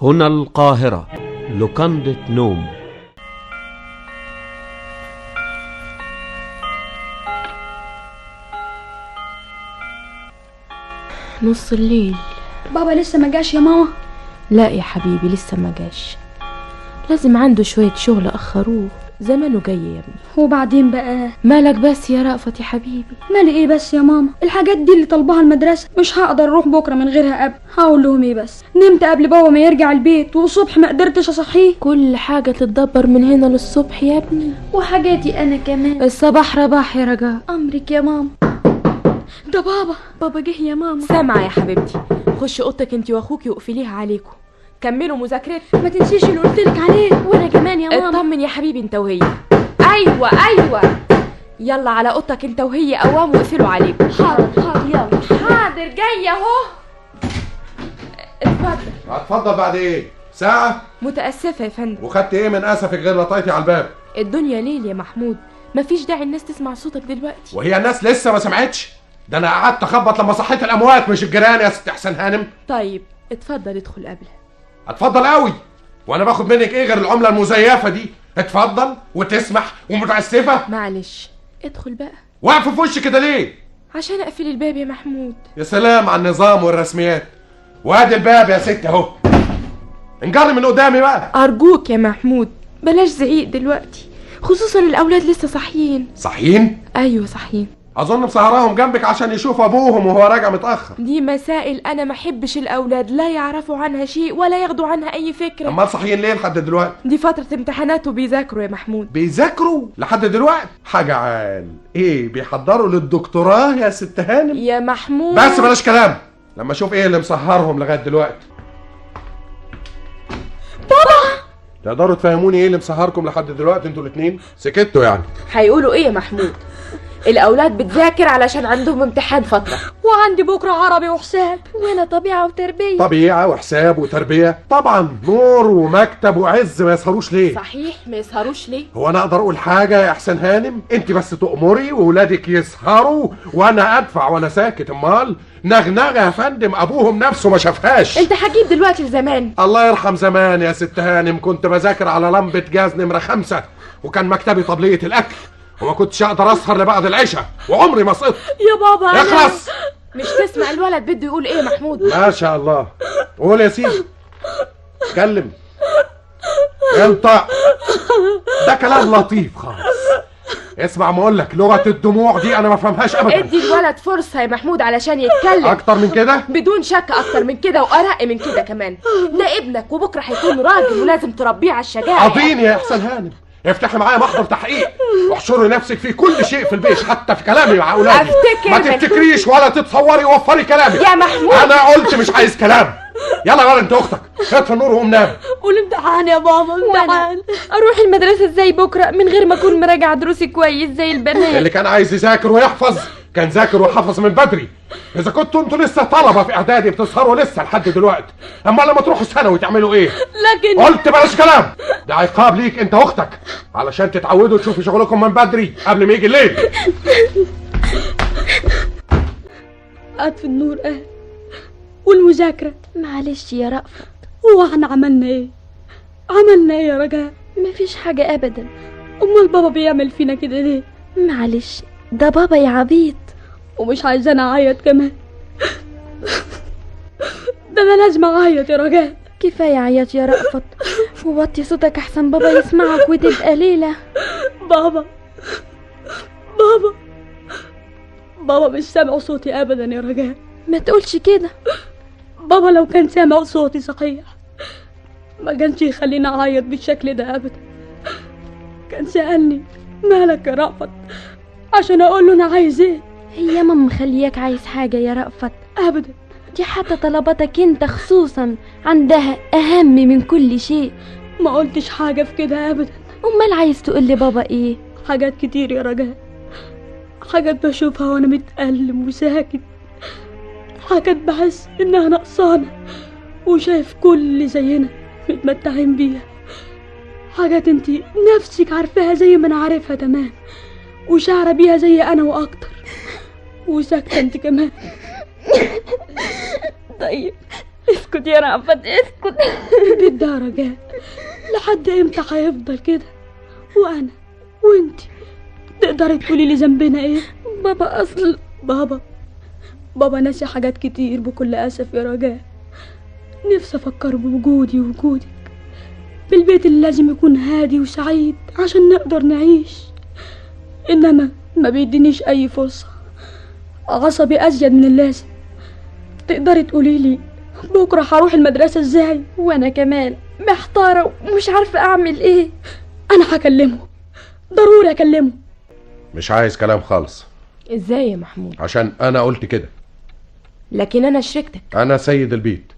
هنا القاهرة، لوكندة نوم. نص الليل. بابا لسه ما جاش يا ماما؟ لا يا حبيبي لسه ما جاش، لازم عنده شوية شغل أخروه، زمانه جاي يا ابني. وبعدين بقى؟ مالك بس يا رأفت يا حبيبي؟ مالي ايه بس يا ماما؟ الحاجات دي اللي طلبها المدرسة مش هقدر اروح بكرة من غيرها قبل. هقول لهم ايه بس؟ نمت قبل بابا ما يرجع البيت والصبح ما قدرتش اصحيه. كل حاجة تتدبر من هنا للصبح يا ابني، وحاجاتي انا كمان. الصباح رباح يا رجاء. امرك يا ماما. ده بابا جه يا ماما. سامعة يا حبيبتي، خش اوضتك انتي واخوكي واقفليها عليكم، كملوا مذاكرتكم. ما تنسيش اللي قلتلك عليه. وانا كمان يا ماما. اطمن يا حبيبي انت وهي. ايوه يلا على اوضتك انت وهي، قوام واقفلوا عليكم. حاضر يلا. حاضر جايه اهو. اتفضل. هتفضل بعد ايه؟ ساعة؟ متأسفة يا فندم. وخدت ايه من اسفك غير لطيتي على الباب؟ الدنيا ليل يا محمود، مفيش داعي الناس تسمع صوتك دلوقتي. وهي الناس لسه ما سمعتش؟ ده انا قعدت اخبط لما صحيت الاموات مش الجيران يا ست حسن هانم. طيب اتفضل ادخل قبلها. اتفضل قوي، وانا باخد منك ايه غير العملة المزيفة دي؟ اتفضل وتسمح ومتأسفة. معلش ادخل بقى. واقفة في وشي كده ليه؟ عشان اقفل الباب يا محمود. يا سلام على النظام والرسميات. وادي الباب يا ست اهو، انجري من قدامي بقى. ارجوك يا محمود بلاش زعيق دلوقتي، خصوصا الاولاد لسه صاحيين. صحيين؟ ايوه صاحيين. اظن مسهراهم جنبك عشان يشوفوا ابوهم وهو راجع متاخر. دي مسائل انا ما احبش الاولاد لا يعرفوا عنها شيء ولا ياخدوا عنها اي فكره. امال صحيين ليه لحد دلوقتي؟ دي فتره امتحانات وبيذاكروا يا محمود. بيذاكروا لحد دلوقتي؟ حاجه عال. ايه بيحضروا للدكتوراه يا ست هانم؟ يا محمود بس بلاش كلام، لما اشوف ايه اللي مسهرهم لغايه دلوقتي. بابا تقدروا تفهموني ايه اللي مسهركم لحد دلوقتي انتوا الاثنين؟ سكتوا يعني؟ هيقولوا ايه يا محمود؟ الاولاد بتذاكر علشان عندهم امتحان فتره، وعندي بكرة عربي وحساب، وانا طبيعة وتربية. طبيعه وحساب وتربيه، طبعا نور ومكتب وعز، ما يسهروش ليه؟ صحيح ما يسهروش ليه؟ هو انا اقدر اقول حاجه يا احسن هانم؟ انت بس تؤمري وولادك يسهروا وانا ادفع وانا ساكت. امال نغنغه يا فندم ابوهم نفسه ما شافهاش. انت هتجيب دلوقتي لزمان. الله يرحم زمان يا ست هانم، كنت بذاكر على لمبه جاز نمره 5 وكان مكتبي طبليه الاكل وما كنتش اقدر اسهر لبعد العشاء وعمري ما سقطت. يا بابا اخلص. مش تسمع الولد بده يقول ايه يا محمود؟ ما شاء الله. قول يا سيدي، اتكلم انت. ده كلام لطيف خالص. اسمع ما اقول لك، لغه الدموع دي انا ما فهمهاش ابدا. ادي الولد فرصه يا محمود علشان يتكلم. اكتر من كده؟ بدون شك اكتر من كده وارق من كده كمان. ده ابنك وبكره هيكون راجل ولازم تربيه على الشجاعه. عظيم يا احسن هانم، افتحي معايا محضر تحقيق واحشري نفسك في كل شيء في البيت حتى في كلامي مع اولادي. ما تفتكريش ولا تتصوري ووفري كلامي يا محمود. انا قلت مش عايز كلام. يلا يا انت اختك اطفي النور وقوم نام. والامتحان يا بابا امتحان. اروح المدرسه ازاي بكره من غير ما اكون مراجعه دروسي كويس زي البنات؟ اللي كان عايز يذاكر ويحفظ كان ذاكر وحفظ من بدري. اذا كنتوا انتوا لسه طلبه في اعدادي بتسهروا لسه لحد دلوقتي، اما لما تروحوا ثانوي تعملوا ايه؟ لكن قلت بلاش كلام. ده عقاب ليك انت واختك علشان تتعودوا تشوفوا شغلكم من بدري قبل ما يجي الليل. اطفي النور والمذاكرة. معلش يا رأفت. هو احنا عملنا ايه؟ عملنا ايه يا رجاء؟ مفيش حاجة ابدا. امال بابا بيعمل فينا كده ليه؟ معلش ده بابا يا عبيط. ومش عايزانا اعيط كمان. ده انا لازم اعيط يا رجاء. كفاية عيط يا رأفت، ووطي صوتك احسن بابا يسمعك وتبقى ليلة. بابا مش سامع صوتي ابدا يا رجاء. ما تقولش كده. بابا لو كان سامع صوتي صحيح ما كانش يخليني اعيط بالشكل ده ابدا. كان سألني مالك يا رأفت عشان اقول له انا عايز ايه. هي ماما مخلياك عايز حاجة يا رأفت؟ ابدا، دي حتى طلباتك انت خصوصا عندها اهم من كل شيء. ما قلتش حاجة في كده ابدا. امال عايز تقول لي بابا ايه؟ حاجات كتير يا رجاء، حاجات بشوفها وانا متألم وساكت، حاجات بحس انها نقصانة وشايف كل زينا متمتعين بيها، حاجات انتي نفسك عارفاها زي ما انا عارفها تمام وشعره بيها زي انا واكتر، وساكتة انت كمان. طيب اسكت يا رأفت اسكت. البيت ده رجاء لحد امتى هيفضل كده؟ وانا وانتي تقدري تقولي لي ذنبنا ايه؟ بابا اصل بابا ناسي حاجات كتير بكل اسف يا رجاء. نفسي افكر بوجودي ووجودك، بالبيت اللي لازم يكون هادي وسعيد عشان نقدر نعيش، انما ما بيدينيش اي فرصة، عصبي ازيد من اللازم. تقدري تقولي لي بكرة هروح المدرسة ازاي؟ وانا كمان محتارة ومش عارفة اعمل ايه. انا هكلمه، ضروري اكلمه. مش عايز كلام خالص. ازاي يا محمود؟ عشان انا قلت كده. لكن انا شريكتك. انا سيد البيت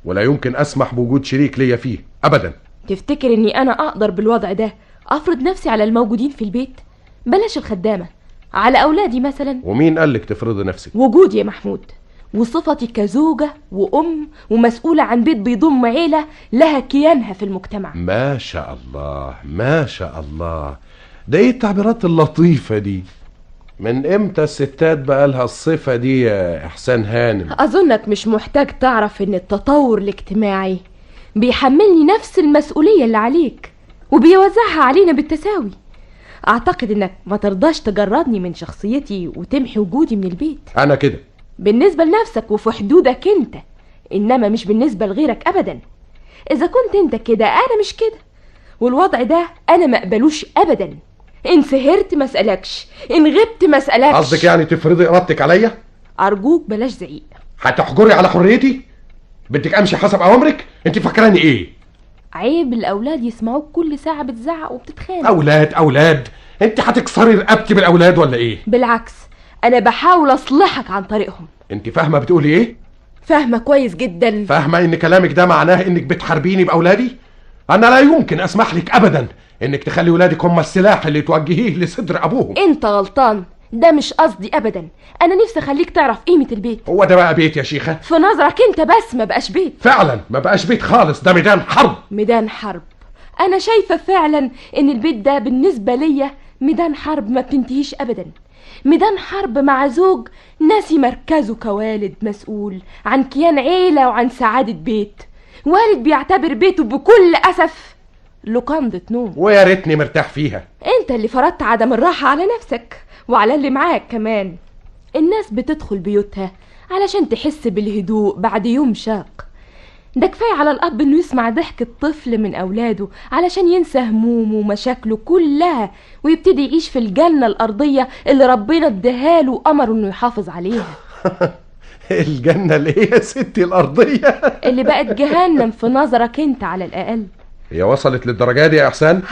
ولا يمكن اسمح بوجود شريك ليا فيه ابدا. تفتكر اني انا اقدر بالوضع ده افرض نفسي على الموجودين في البيت؟ بلاش الخدامة، على اولادي مثلا. ومين قالك تفرضي نفسك؟ وجودي يا محمود، وصفتي كزوجة وام ومسؤولة عن بيت بيضم عيلة لها كيانها في المجتمع. ما شاء الله ما شاء الله، ده ايه التعبيرات اللطيفة دي؟ من امتى الستات بقى لها الصفة دي يا احسان هانم؟ اظنك مش محتاج تعرف ان التطور الاجتماعي بيحملني نفس المسؤولية اللي عليك وبيوزعها علينا بالتساوي. اعتقد انك ما ترضاش تجردني من شخصيتي وتمحي وجودي من البيت. انا كده بالنسبة لنفسك وفي حدودك انت، انما مش بالنسبة لغيرك ابدا. اذا كنت انت كده انا مش كده، والوضع ده انا ما اقبلوش ابدا. ان سهرت ما اسالكش، ان غبت ما اسالكش. قصدك يعني تفرضي ارادتك عليا؟ ارجوك بلاش زعيق. هتحجري على حريتي؟ بدك امشي حسب اوامرك؟ انت فاكراني ايه؟ عيب الاولاد يسمعوك كل ساعة بتزعق وبتتخانق. اولاد انت هتكسري رقبتي بالاولاد ولا ايه؟ بالعكس، انا بحاول اصلحك عن طريقهم. انت فاهمه بتقولي ايه؟ فاهمة كويس جدا. فاهمه ان كلامك ده معناه انك بتحاربيني باولادي؟ انا لا يمكن اسمح لك ابدا انك تخلي ولادك هم السلاح اللي توجهيه لصدر ابوهم. انت غلطان، ده مش قصدي ابدا. انا نفسي اخليك تعرف قيمة البيت. هو ده بقى بيت يا شيخة؟ في نظرك انت بس ما بقاش بيت. فعلا ما بقاش بيت خالص، ده ميدان حرب. ميدان حرب. انا شايفة فعلا ان البيت ده بالنسبة ليا ميدان حرب ما بتنتهيش ابدا. ميدان حرب مع زوج ناسي مركزه كوالد مسؤول عن كيان عيلة وعن سعادة بيت. والد بيعتبر بيته بكل أسف لوكانده نوم. ويا ريتني مرتاح فيها. انت اللي فرضت عدم الراحة على نفسك وعلى اللي معاك كمان. الناس بتدخل بيوتها علشان تحس بالهدوء بعد يوم شاق. ده كفاية على الأب إنه يسمع ضحك الطفل من أولاده علشان ينسى همومه ومشاكله كلها ويبتدي يعيش في الجنة الأرضية اللي ربنا اداهاله وأمره إنه يحافظ عليها. الجنة اللي هي ستي الأرضية اللي بقت جهنم في نظرك انت على الأقل. هي وصلت للدرجة دي يا إحسان؟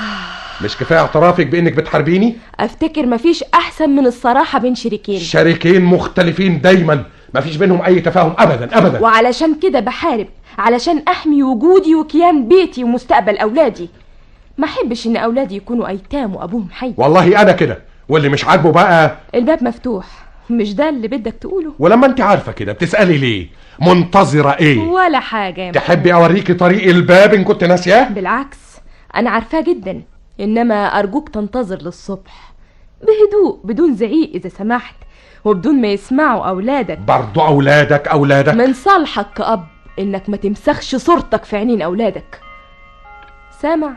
مش كفاية اعترافك بإنك بتحاربيني؟ أفتكر مفيش أحسن من الصراحة بين شريكين. شريكين مختلفين دايما مفيش بينهم أي تفاهم أبدا أبدا. وعلشان كده بحارب، علشان أحمي وجودي وكيان بيتي ومستقبل أولادي. ما أحبش إن أولادي يكونوا أيتام وأبوهم حي. والله أنا كده، واللي مش عاجبه بقى الباب مفتوح. مش ده اللي بدك تقوله؟ ولما انت عارفة كده بتسألي ليه؟ منتظرة ايه؟ ولا حاجة يا تحبي اوريكي طريق الباب ان كنت ناسياه؟ بالعكس، انا عارفاه جدا، انما ارجوك تنتظر للصبح بهدوء بدون زعيق اذا سمحت، وبدون ما يسمعوا اولادك. برضو اولادك من صالحك كأب انك ما تمسخش صورتك في عينين اولادك. سامع؟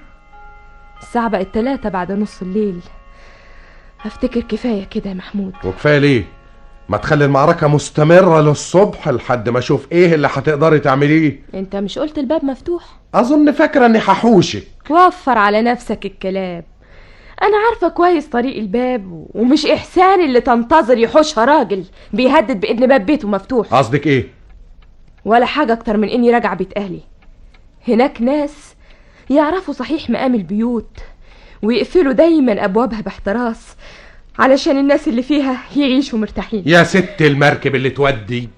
الساعة بقت 3 بعد نص الليل. افتكر كفاية كده يا محمود. وكفاية ليه؟ ما تخلي المعركة مستمرة للصبح لحد ما اشوف ايه اللي هتقدري تعمليه. انت مش قلت الباب مفتوح؟ اظن فاكرة اني هحوشك. وفر على نفسك الكلام. انا عارفة كويس طريق الباب، ومش احسان اللي تنتظر يحوشها راجل بيهدد بان باب بيته مفتوح. قصدك ايه؟ ولا حاجة اكتر من اني راجعة بيت اهلي. هناك ناس يعرفوا صحيح مقام البيوت ويقفلوا دايما ابوابها باحتراس علشان الناس اللي فيها يعيشوا مرتاحين. يا ست المركب اللي تودي.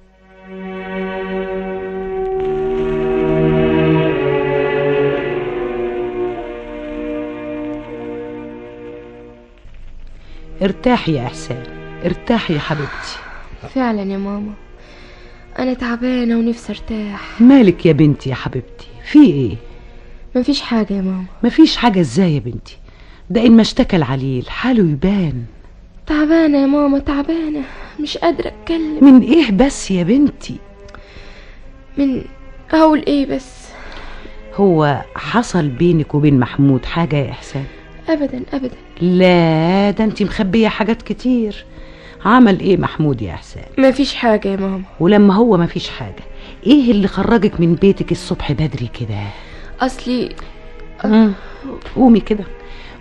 ارتاحي يا احسان، ارتاحي يا حبيبتي. فعلا يا ماما، انا تعبانه ونفسي ارتاح. مالك يا بنتي يا حبيبتي، في ايه؟ مفيش حاجه يا ماما. مفيش حاجه ازاي يا بنتي؟ ده ان ما اشتكى العليل حاله يبان. تعبانه يا ماما، تعبانه، مش قادره اتكلم. من ايه بس يا بنتي؟ من هقول ايه بس؟ هو حصل بينك وبين محمود حاجة يا إحسان؟ ابدا ابدا. لا، ده انت مخبية حاجات كتير. عمل ايه محمود يا إحسان؟ مفيش حاجة يا ماما. ولما هو مفيش حاجة، ايه اللي خرجك من بيتك الصبح بدري كده؟ اصلي قومي كده،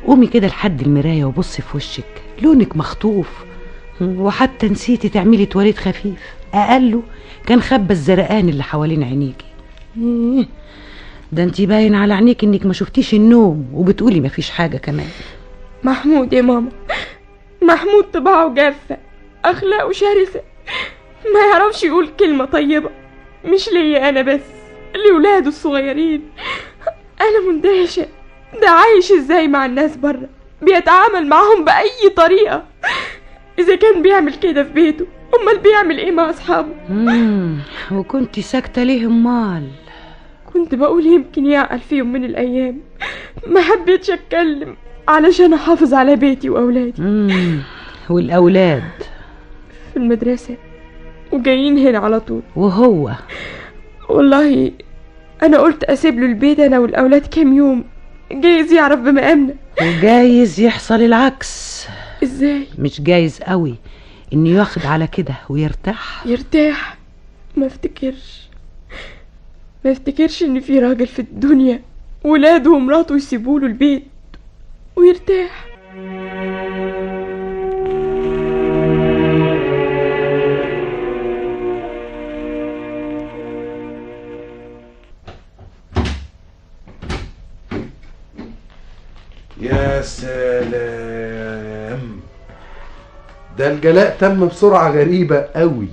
قومي كده لحد المراية وبصي في وشك، لونك مخطوف، وحتى نسيتي تعملي تواليت خفيف، اقله كان خبى الزرقان اللي حوالين عينيكي. ده انتي باين على عينيك انك ما شفتيش النوم وبتقولي مفيش حاجة كمان. محمود يا ماما، محمود طباعه جافة، اخلاقه شرسة، ما يعرفش يقول كلمة طيبة، مش ليا انا بس، لولاده الصغيرين. انا مندهشة، ده عايش ازاي مع الناس بره، بيتعامل معهم بأي طريقة. اذا كان بيعمل كده في بيته، امال بيعمل ايه مع اصحابه؟ وكنتي ساكتة ليه امال؟ كنت بقول يمكن يعقل في يوم من الايام، ما حبيتش اتكلم علشان احافظ على بيتي واولادي. والاولاد في المدرسة وجايين هنا على طول. وهو والله انا قلت اسيب له البيت انا والاولاد كام يوم، جايز يعرف بمقامنا. وجايز يحصل العكس. ازاي؟ مش جايز قوي انه ياخد على كده ويرتاح. يرتاح؟ ما افتكرش ان في راجل في الدنيا ولاده ومراته يسيبوله البيت ويرتاح. يا سلام، ده الجلاء تم بسرعة غريبة قوي.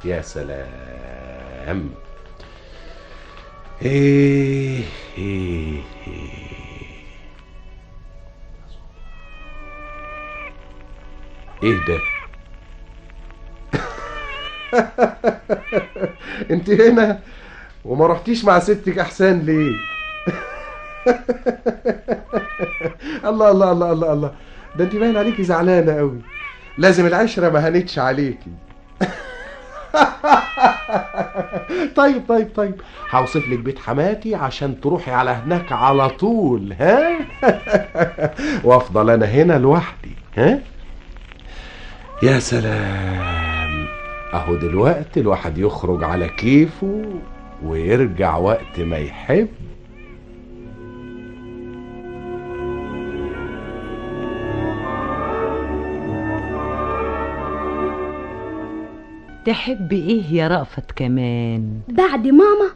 يا سلام. ايه ده؟ انت هنا وما رحتيش مع ستك احسان ليه؟ الله الله الله الله الله، ده انت باين عليكي زعلانه قوي، لازم العشره ما هنتش عليكي. طيب هوصف لك بيت حماتي عشان تروحي على هناك على طول، ها؟ وافضل انا هنا لوحدي، ها؟ يا سلام، اهو دلوقتي الواحد يخرج على كيفه ويرجع وقت ما يحب. تحب ايه يا رأفت كمان؟ بعد ماما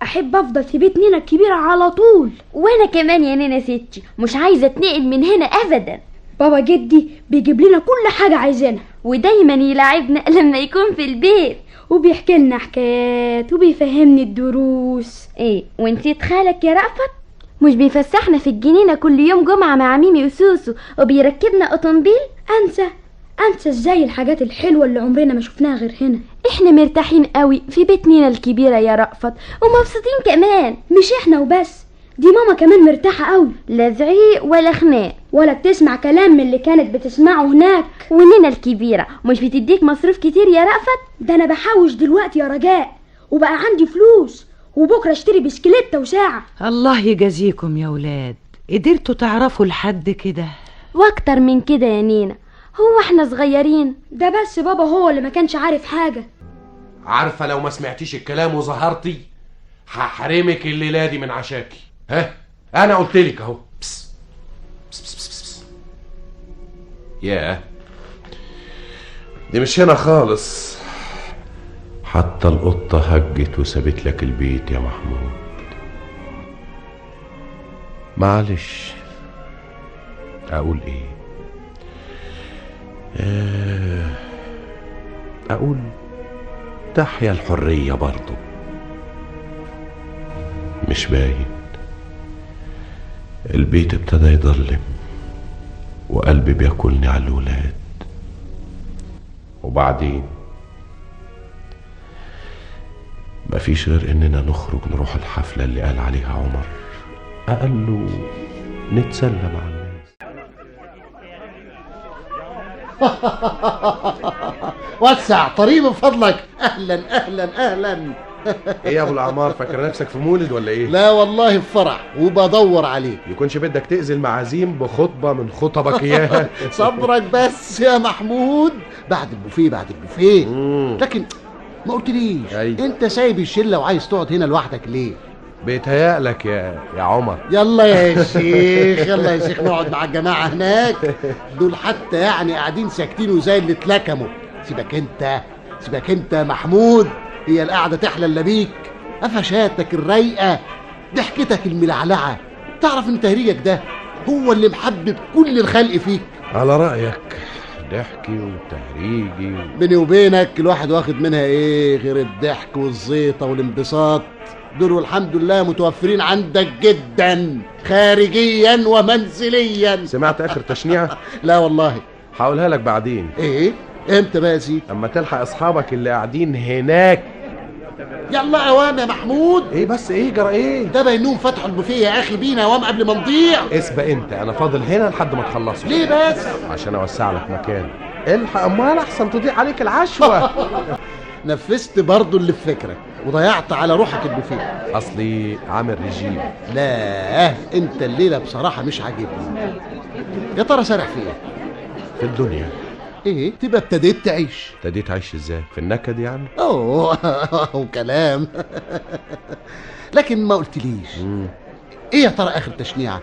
احب افضل في بيت نينا الكبيرة على طول. وانا كمان يا نينا ستي مش عايزة اتنقل من هنا ابدا. بابا جدي بيجيب لنا كل حاجة عايزينها، ودايما يلاعبنا لما يكون في البيت، وبيحكي لنا حكايات وبيفهمني الدروس. ايه ونسيت خالك يا رأفت؟ مش بيفسحنا في الجنينة كل يوم جمعة مع ميمي وسوسو وبيركبنا اوتومبيل؟ انسى ازاي الحاجات الحلوة اللي عمرنا ما شفناها غير هنا. احنا مرتاحين قوي في بيت نينا الكبيرة يا رأفت، ومبسوطين كمان. مش احنا وبس، دي ماما كمان مرتاحة قوي، لا زعيق ولا خناق ولا بتسمع كلام من اللي كانت بتسمعه هناك. ونينا الكبيرة مش بتديك مصروف كتير يا رأفت؟ ده انا بحوش دلوقتي يا رجاء، وبقى عندي فلوس، وبكرة اشتري بسكليتة وساعة. الله يجازيكم يا ولاد، قدرتوا تعرفوا لحد كده واكتر من كده يا نينا. هو احنا صغيرين؟ ده بس بابا هو اللي ما كانش عارف حاجة. عارفة لو ما سمعتيش الكلام وظهرتي هحرمك الليلة دي من عشاكي. ها انا قلتلك اهو. بس بس بس بس بس. ياه، دي مش هنا خالص، حتى القطة هجت وسابت لك البيت يا محمود. معلش، اقول ايه؟ اقول تحيا الحرية برضو. مش باين، البيت ابتدى يضلم وقلبي بياكلني على الولاد. وبعدين مفيش غير اننا نخرج نروح الحفلة اللي قال عليها عمر، اقله نتسلى مع الناس. وسع طريق من فضلك. اهلا اهلا اهلا. ايه يا ابو الاعمار، فاكر نفسك في مولد ولا ايه؟ لا والله في فرح وبدور عليه. يكونش بدك تأذي المعازيم بخطبة من خطبك اياها؟ صبرك بس يا محمود، بعد البوفيه بعد البوفيه. لكن ما قلتليش انت سايب الشله وعايز تقعد هنا لوحدك ليه؟ بيتهيألك يا عمر. يلا يا شيخ، يلا يا شيخ نقعد مع الجماعه هناك، دول حتى يعني قاعدين ساكتين وزي اللي اتلكموا. سيبك انت يا محمود، هي القعده تحلى الا بيك. قفشاتك الرايقه، ضحكتك الملعلعه، تعرف ان تهريجك ده هو اللي محبب كل الخلق فيك. على رأيك ضحكي وتهريجي بيني وبينك الواحد واخد منها ايه غير الضحك والزيطه والانبساط؟ دول والحمد لله متوفرين عندك جدا، خارجيا ومنزليا. سمعت اخر تشنيعه؟ لا والله. هقولها لك بعدين. ايه امتى بقى يا سيدي؟ اما تلحق اصحابك اللي قاعدين هناك. يلا اوام يا محمود. ايه بس ايه جرى ايه؟ ده بينهم فتحوا البوفيه يا اخي، بينا اوام قبل ما نضيع. اسبق انت، انا فاضل هنا لحد ما تخلصوا. ليه بس؟ عشان اوسع لك مكان. الحق امال احسن تضيع عليك العشوه. نفذت برضو اللي في فكرك وضيعت على روحك البوفيه. اصلي عامل رجيم. لا انت الليله بصراحه مش عاجبني. يا ترى سارح في ايه؟ في الدنيا. ايه تبقى ابتديت تعيش؟ ابتديت اعيش ازاي؟ في النكد يعني؟ وكلام. لكن ما قلتليش ايه يا ترى اخر تشنيعه؟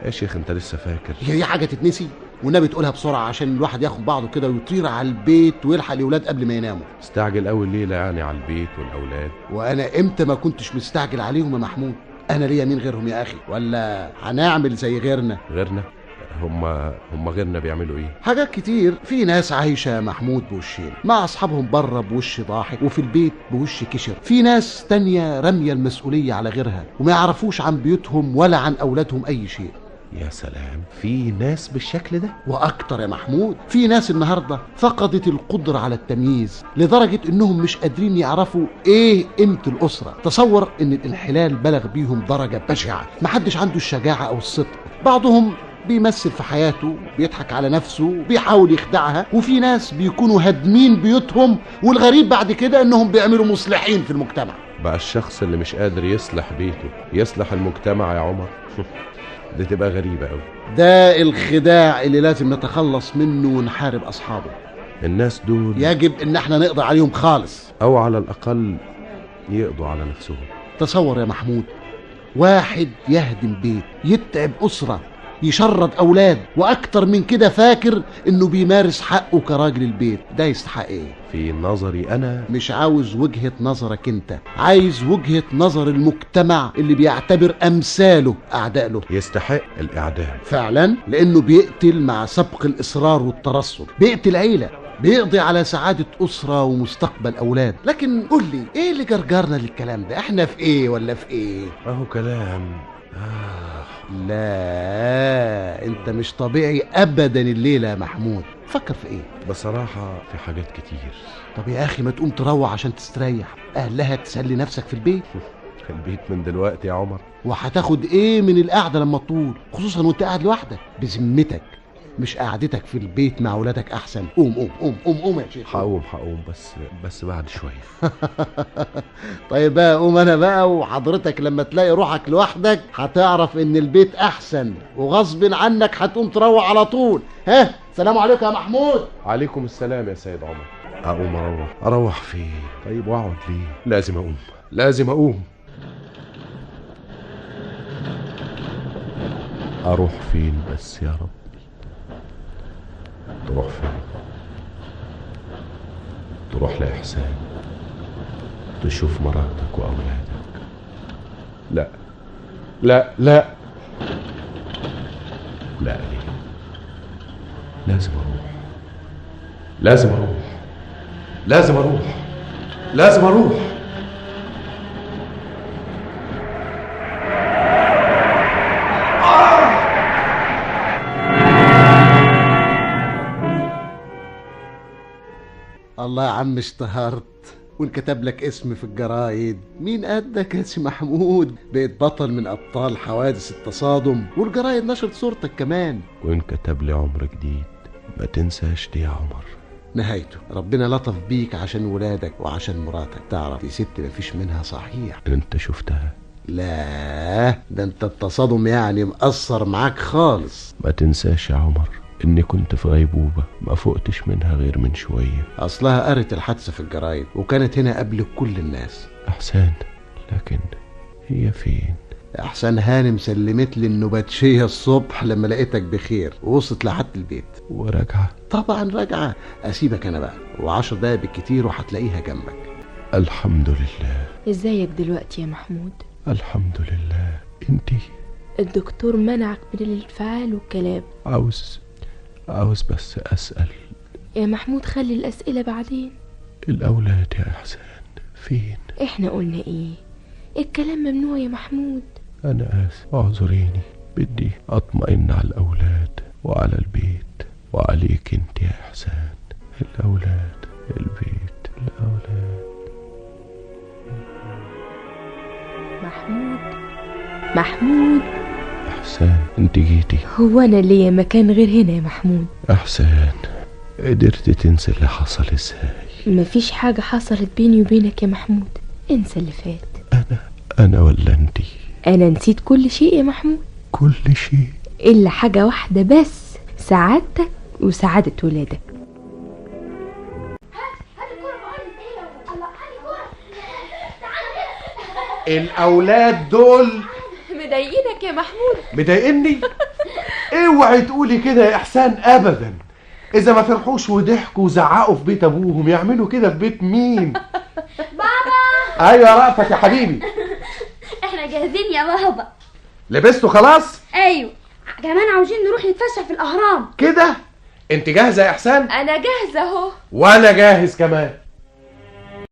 يا شيخ انت لسه فاكر؟ هي دي حاجه تتنسي؟ والنبي تقولها بسرعه عشان الواحد ياخد بعضه كده ويطير على البيت ويلحق الاولاد قبل ما يناموا. استعجل اول ليله يعني على البيت والاولاد. وانا امتى ما كنتش مستعجل عليهم يا محمود؟ انا ليا مين غيرهم يا اخي؟ ولا هنعمل زي غيرنا؟ غيرنا؟ هم غيرنا بيعملوا ايه؟ حاجات كتير. في ناس عايشه يا محمود بوشين، مع اصحابهم بره بوش ضاحك وفي البيت بوش كشر. في ناس تانية راميه المسؤوليه على غيرها وما يعرفوش عن بيوتهم ولا عن اولادهم اي شيء. يا سلام، في ناس بالشكل ده؟ واكتر يا محمود. في ناس النهارده فقدت القدره على التمييز لدرجه انهم مش قادرين يعرفوا ايه قيمه الاسره. تصور ان الانحلال بلغ بيهم درجه بشعه، محدش عنده الشجاعه او الصدق. بعضهم بيمثل في حياته، بيضحك على نفسه، بيحاول يخدعها. وفي ناس بيكونوا هادمين بيوتهم، والغريب بعد كده انهم بيعملوا مصلحين في المجتمع. بقى الشخص اللي مش قادر يصلح بيته يصلح المجتمع يا عمر. دي تبقى غريبة قوي. ده الخداع اللي لازم نتخلص منه ونحارب أصحابه. الناس دول يجب ان احنا نقضي عليهم خالص، او على الاقل يقضوا على نفسهم. تصور يا محمود، واحد يهدم بيت، يتعب أسرة، يشرد أولاد، وأكتر من كده فاكر إنه بيمارس حقه كراجل البيت. ده يستحق إيه؟ في نظري أنا مش عاوز وجهة نظرك أنت، عايز وجهة نظر المجتمع اللي بيعتبر أمثاله أعداء له. يستحق الإعدام فعلا، لأنه بيقتل مع سبق الإصرار والترصد، بيقتل عيلة، بيقضي على سعادة أسرة ومستقبل أولاد. لكن قول لي إيه اللي جرجرنا للكلام ده؟ إحنا في إيه ولا في إيه؟ أهو كلام. لا أنت مش طبيعي أبدا الليلة يا محمود. فكر في إيه؟ بصراحة في حاجات كتير. طب يا أخي ما تقوم تروح عشان تستريح، أهلها تسلي نفسك في البيت. البيت من دلوقتي يا عمر. وهتاخد إيه من القعدة لما تطول، خصوصا وأنت قاعد لوحدك؟ بذمتك مش قعدتك في البيت مع ولادك احسن؟ قوم قوم قوم قوم قوم يا شيخ. هقوم بس بعد شويه. طيب بقى قوم انا بقى، وحضرتك لما تلاقي روحك لوحدك هتعرف ان البيت احسن، وغصب عنك هتقوم تروح على طول. ها، سلام عليكم يا محمود. عليكم السلام يا سيد عمر. اقوم اروح فين؟ طيب واقعد ليه؟ لازم اقوم. اروح فين بس يا رب؟ تروح فين؟ تروح لإحسان تشوف مراتك وأولادك. لا لا لا لا، ليه؟ لازم أروح. الله يا عم اشتهرت وانكتب لك اسم في الجرايد. مين قدك يا سي محمود؟ بقيت بطل من ابطال حوادث التصادم، والجرايد نشرت صورتك كمان. وانكتب لي عمر جديد. ما تنساش دي يا عمر، نهايته. ربنا لطف بيك عشان ولادك وعشان مراتك. تعرف دي ست مفيش منها صحيح. انت شفتها؟ لا، ده انت التصادم يعني مأثر معاك خالص. ما تنساش يا عمر اني كنت في غيبوبة ما فقتش منها غير من شوية. اصلها قرت الحادثة في الجرايد وكانت هنا قبل كل الناس. احسان، لكن هي فين؟ احسن هانم سلمت لي النباتشية الصبح لما لقيتك بخير ووصلت لحد البيت. وراجعة؟ طبعا راجعة. اسيبك انا بقى، و10 دقايق بالكتير وهتلاقيها جنبك. الحمد لله. ازيك دلوقتي يا محمود؟ الحمد لله. انتي؟ الدكتور منعك من الانفعال والكلام. عاوز بس اسأل يا محمود خلي الأسئلة بعدين. الاولاد يا احسان فين؟ احنا قلنا ايه؟ الكلام ممنوع يا محمود. انا اسف، اعذريني. بدي اطمئن على الاولاد وعلى البيت وعليك انت يا احسان. الاولاد، البيت، الاولاد. محمود احسان، انت جيتي؟ هو انا ليا مكان غير هنا يا محمود؟ احسان، قدرت تنسى اللي حصل ازاي؟ مفيش حاجة حصلت بيني وبينك يا محمود، انسى اللي فات. انا ولا انتي؟ انا نسيت كل شيء يا محمود. كل شيء الا حاجة واحدة بس، سعادتك وسعادة ولادك. الاولاد دول مضايقينك يا محمود؟ مضايقني؟ اوعي تقولي كده يا احسان ابدا. اذا ما فرحوش وضحكوا وزعقوا في بيت ابوهم يعملوا كده في بيت مين؟ بابا. ايوه يا رأفت يا حبيبي. احنا جاهزين يا بابا. لبستوا خلاص؟ ايوه، كمان عاوزين نروح نتفسح في الاهرام. كده انت جاهزه يا احسان؟ انا جاهزة اهو. وانا جاهز كمان.